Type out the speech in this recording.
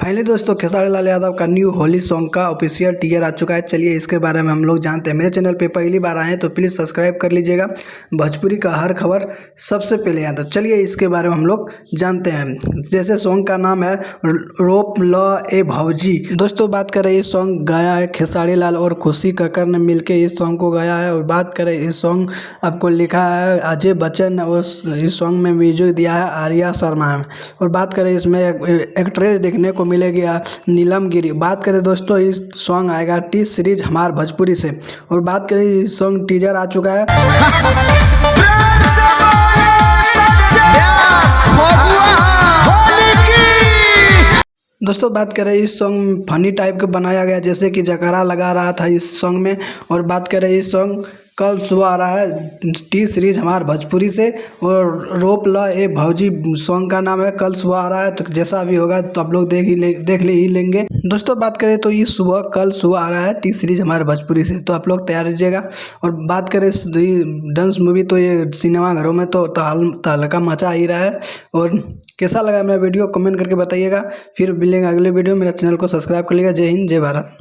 Finally दोस्तों खेसारी लाल यादव का new Holi song का ऑफिशियल टीजर आ चुका है। चलिए इसके बारे में हम लोग जानते हैं। मेरे चैनल पे पहली बार आए हैं तो प्लीज़ सब्सक्राइब कर लीजिएगा। भोजपुरी का हर खबर सबसे पहले आता। चलिए इसके बारे में हम लोग जानते हैं। जैसे सॉन्ग का नाम है रोप ल ए भौजी। दोस्तों बात करें इस सॉन्ग गाया है खेसारी लाल और खुशी कक्कर ने मिलकर इस सॉन्ग को गाया है। और बात करें इस सॉन्ग आपको लिखा है अजय बच्चन और इस सॉन्ग में म्यूजिक दिया है आर्या शर्मा है। और बात करें इसमें एक्ट्रेस देखने को मिलेगी नीलम गिरी। बात करें दोस्तों इस सॉन्ग आएगा टी सीरीज हमार भोजपुरी से। और बात करें इस सॉन्ग टीजर आ चुका है। दोस्तों बात करें इस सॉन्ग फनी टाइप का बनाया गया, जैसे कि जकरा लगा रहा था इस सॉन्ग में। और बात करें इस सॉन्ग कल सुबह आ रहा है टी सीरीज हमार भोजपुरी से। और रोप ल ए भौजी सॉन्ग का नाम है, कल सुबह आ रहा है। तो जैसा भी होगा तो आप लोग देख ही लेंगे। दोस्तों बात करें तो इस सुबह कल सुबह आ रहा है टी सीरीज हमारे भोजपुरी से, तो आप लोग तैयार रहिएगा। और बात करें डांस मूवी तो ये सिनेमा घरों में तो तहलका मचा ही रहा है। और कैसा लगा मेरा वीडियो कमेंट करके बताइएगा। फिर मिलेंगे अगले वीडियो। मेरा चैनल को सब्सक्राइब कर लीजिएगा। जय हिंद जय भारत।